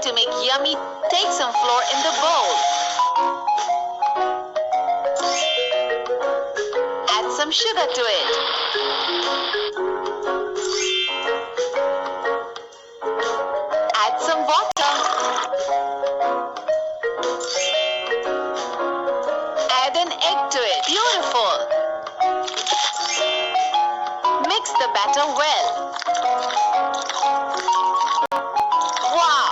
to make yummy, take some flour in the bowl. Add some sugar to it. Add some water. Add an egg to it. Beautiful. Mix the batter well. Wow!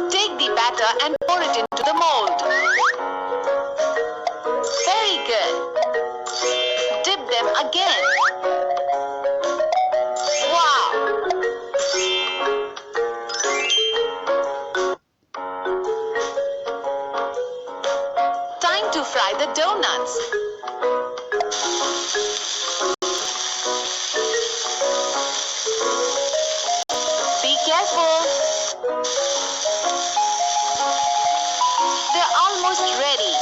Take the batter and pour it into the mold. Very good. Dip them again. Wow! Time to fry the donuts. Be careful. They're almost ready.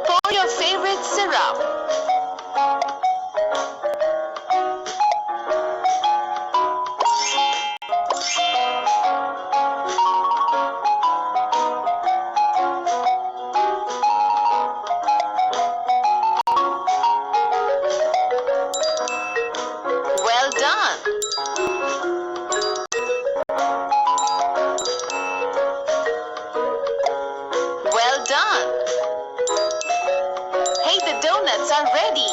Pour your favorite syrup. Well done. Well done. Hey, the donuts are ready.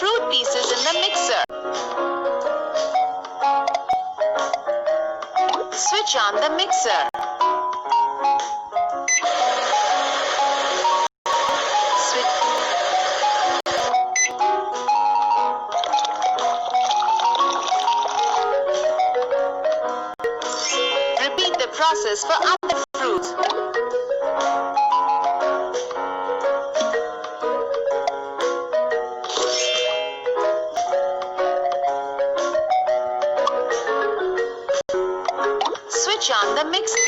Fruit pieces in the mixer. Switch on the mixer. Repeat the process for other fruits. Switch on the mixer.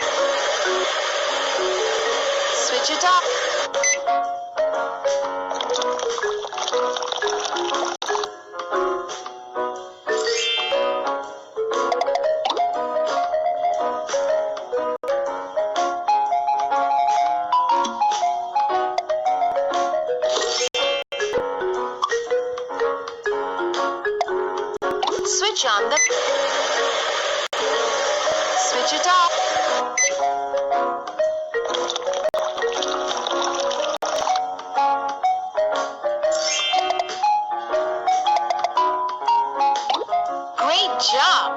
Switch it off. Switch on the. Switch it off. Great job!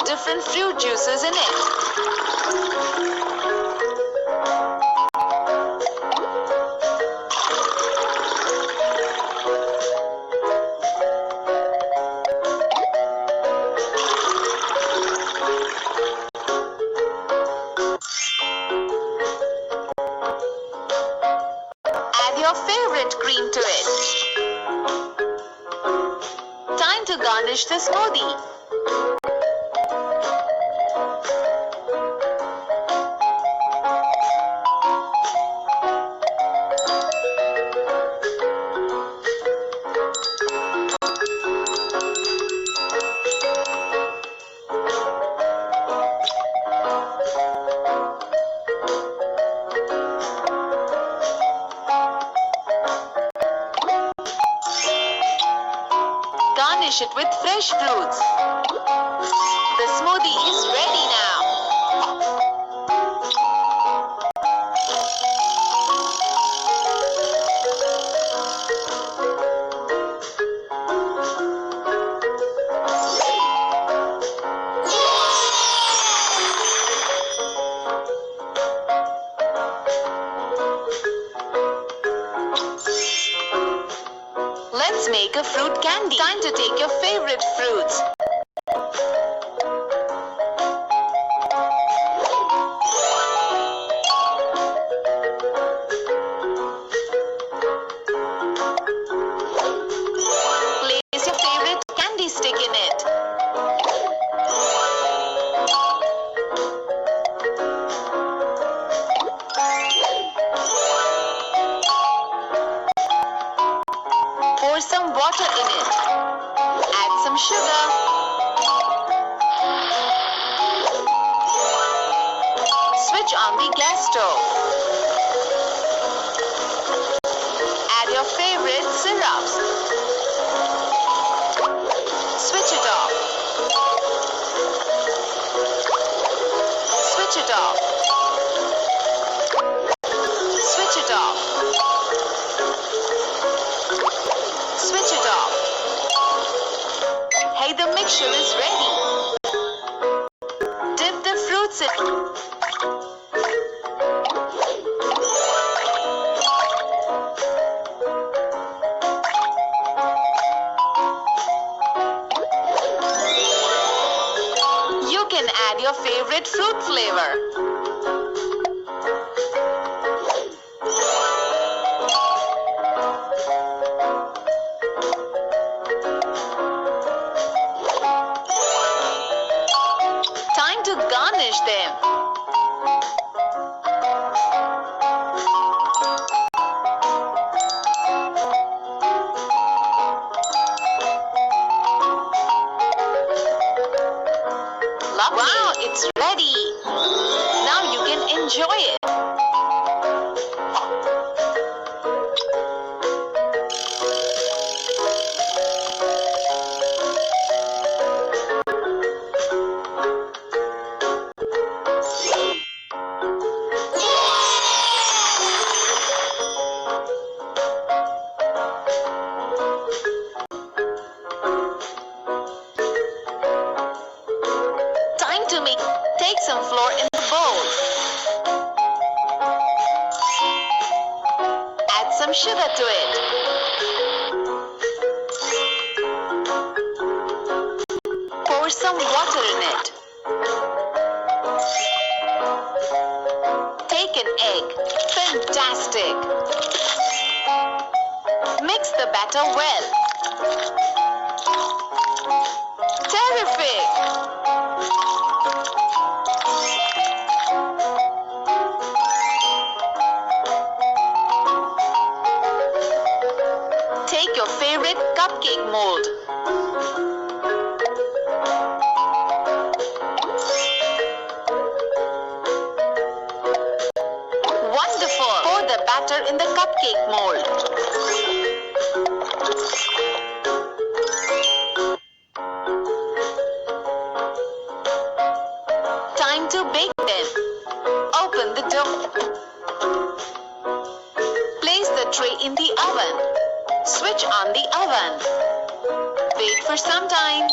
different fruit juices in it. Add your favorite cream to it. Time to garnish the smoothie. Garnish it with fresh fruits. The smoothie is ready now. Let's make a fruit candy. Time to take your favorite fruits. Place your favorite candy stick in it. Pour some water in it. Add some sugar. Switch on the gas stove. Add your favorite syrups. Switch it off. Switch it off. Switch it off. Switch it off. Hey, the mixture is ready. Dip the fruits in. You can add your favorite fruit flavor. Time to garnish them. Wow, it's ready. Now you can enjoy it. Time to take some flour in the bowl. Add some sugar to it. Pour some water in it. Take an egg. Fantastic. Mix the batter well. Terrific. Take your favorite cupcake mold. Wonderful! Pour the batter in the cupcake mold. Time to bake them. Open the dough. Place the tray in the oven. Switch on the oven. Wait for some time.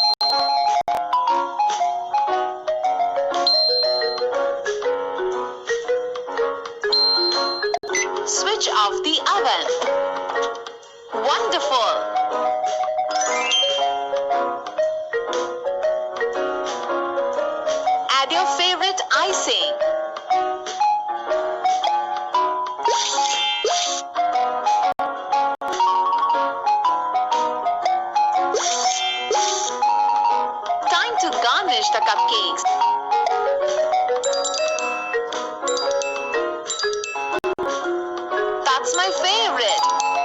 Switch off the oven. Wonderful! Add your favorite icing. Time to garnish the cupcakes. That's my favorite.